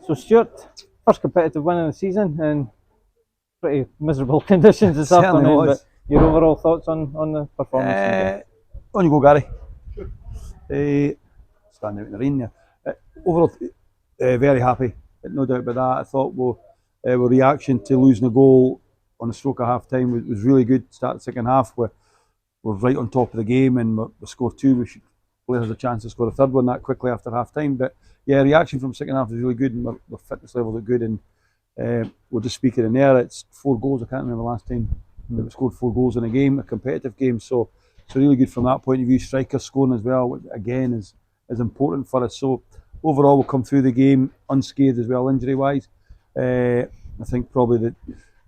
So Stuart, first competitive win of the season in pretty miserable conditions this Certainly afternoon, was. but your overall thoughts on the performance? in the game? On you go, Gary. Standing out in the rain there. Overall, very happy, no doubt about that. I thought our reaction to losing a goal on the stroke of half time was really good. Start the second half, we're right on top of the game, and we scored two. We should players a chance to score a third one that quickly after half time. But yeah, reaction from the second half was really good, and our fitness levels are good. And we're just speaking in there. It's 4 goals. I can't remember the last time that we scored 4 goals in a game, a competitive game. So really good from that point of view. Strikers scoring as well, which again is important for us. So overall, we'll come through the game unscathed as well, injury wise. I think probably that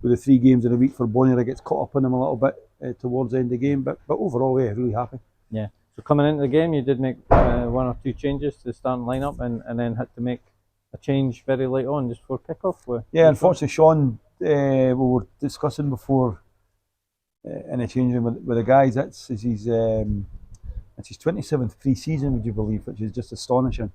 with the 3 games in a week for Bonnyrigg, it's caught up on them a little bit towards the end of the game. But overall, yeah, really happy. Yeah. So coming into the game, you did make 1 or 2 changes to the starting lineup, and then had to make a change very late on just before kickoff. Yeah, unfortunately, Sean, we were discussing before in a change room with the guys. It's his 27th pre-season, would you believe, which is just astonishing.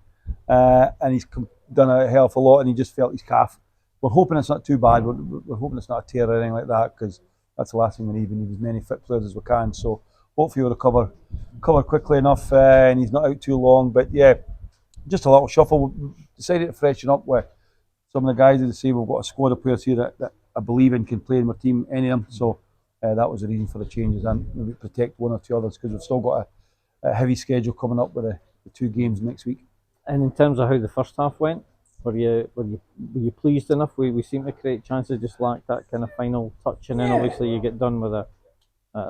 And he's done a hell of a lot, and he just felt his calf. We're hoping it's not too bad. We're hoping it's not a tear or anything like that, because that's the last thing we need. We need as many fit players as we can. So hopefully he'll recover quickly enough, and he's not out too long. But yeah, just a little shuffle. We decided to freshen up with some of the guys that say we've got a squad of players here that I believe in can play in my team, any of them. So that was the reason for the changes, and maybe protect 1 or 2 others, because we've still got a heavy schedule coming up with the 2 games next week. And in terms of how the first half went, were you pleased enough? We seem to create chances, just lacked that kind of final touch, and then obviously you get done with a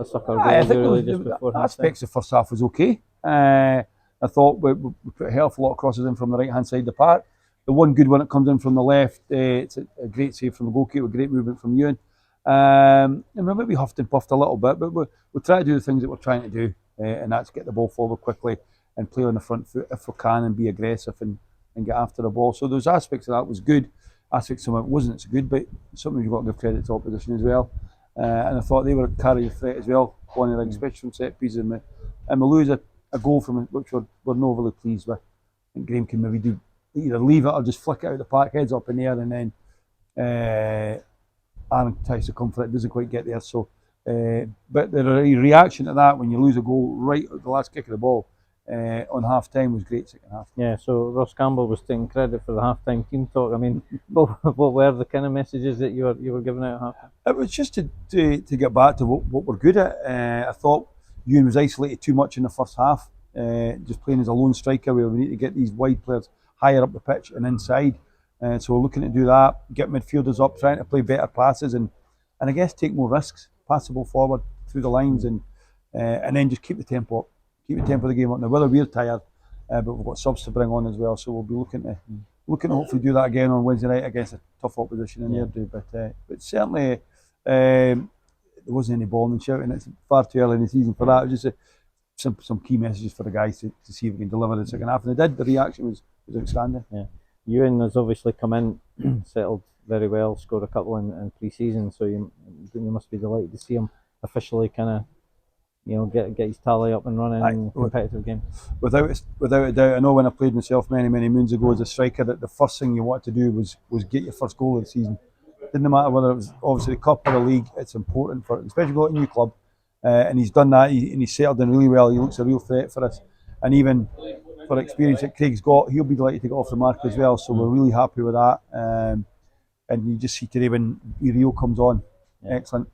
sucker goal. I think really just before aspects of the first half was okay. I thought we put a hell of a lot of crosses in from the right hand side of the park. The one good one that comes in from the left, it's a great save from the goalkeeper, great movement from Ewan. And we maybe huffed and puffed a little bit, but we try to do the things that we're trying to do, and that's get the ball forward quickly and play on the front foot if we can, and be aggressive and get after the ball. So those aspects of that was good. Aspects of it wasn't so good, but sometimes you've got to give credit to opposition as well. And I thought they were carrying the threat as well, Bonnyrigg, especially from set pieces, and we lose a goal from it, which we're not overly pleased with. I think Graham can maybe either leave it or just flick it out the park, heads up in the air, and then Aaron tries to come for it, doesn't quite get there. So, but the reaction to that when you lose a goal right at the last kick of the ball on half time was great second half. Yeah, so Ross Campbell was taking credit for the half-time team talk. I mean, what were the kind of messages that you were giving out at half-time? It was just to get back to what we're good at. I thought Ewan was isolated too much in the first half, just playing as a lone striker, where we need to get these wide players higher up the pitch and inside. So we're looking to do that, get midfielders up, trying to play better passes, and I guess take more risks, pass the ball forward through the lines, and then just keep the tempo up. Keep the tempo of the game up. Now, whether we're tired, but we've got subs to bring on as well, so we'll be looking to hopefully do that again on Wednesday night against a tough opposition in Airdrie. But certainly there wasn't any ball and shouting. It's far too early in the season for that. It was just some key messages for the guys to see if we can deliver the second half, and they did. The reaction was outstanding. Yeah, Ewan has obviously come in, settled very well, scored a couple in pre-season, so you must be delighted to see him officially kind of, get his tally up and running in a competitive game. Without a doubt, I know when I played myself many moons ago as a striker, that the first thing you wanted to do was get your first goal of the season. Didn't matter whether it was obviously the cup or the league. It's important for, especially going to a new club, and he's done that. And he's settled in really well. He looks a real threat for us, and even for the experience that Craig's got, he'll be delighted to get off the mark as well. So we're really happy with that. And you just see today when Rio comes on, excellent.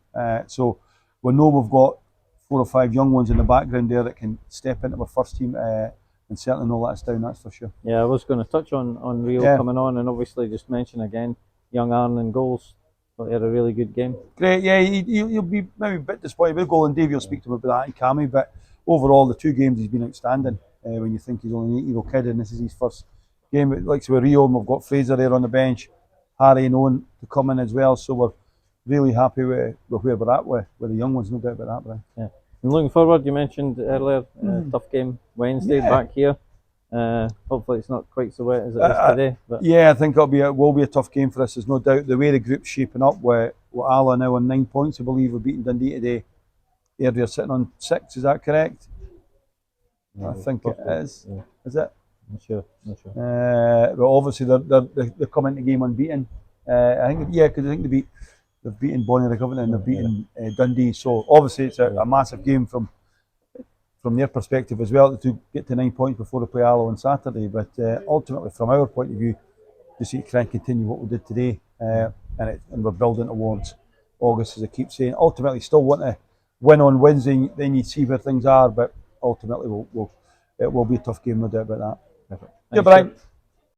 So we know we've got 4 or 5 young ones in the background there that can step into our first team, and certainly not let us down, that's for sure. Yeah, I was going to touch on Rio coming on, and obviously just mention again, young Aaron in goals. Thought he had a really good game. Great, yeah, he'll be maybe a bit disappointed with the goal, and Davey will speak to him about that in Cammy, but overall the 2 games he's been outstanding. When you think he's only an 8-year-old kid and this is his first game, like with Rio, and we've got Fraser there on the bench, Harry and Owen to come in as well, so we're really happy with where we're at with the young ones, no doubt about that, Brian. Yeah. And looking forward, you mentioned earlier, tough game Wednesday back here. Hopefully it's not quite so wet as it is today. But yeah, I think it will be a tough game for us. There's no doubt. The way the group's shaping up, with Ala now on 9 points, I believe we're beating Dundee today. Airdrie are sitting on 6. Is that correct? I think it is. Yeah. Is it? Not sure. Not sure. But obviously they're coming into the game unbeaten. I think because I think they've beaten Bonnyrigg, haven't they? And they've beaten Dundee. So obviously it's a massive game from their perspective as well to get to 9 points before they play Alloa on Saturday. But ultimately, from our point of view, just to try and continue what we did today, and we're building towards August, as I keep saying. Ultimately, still want to win on Wednesday. Then you see where things are, but ultimately, it will be a tough game, no doubt about that. Perfect. Yeah, Brian.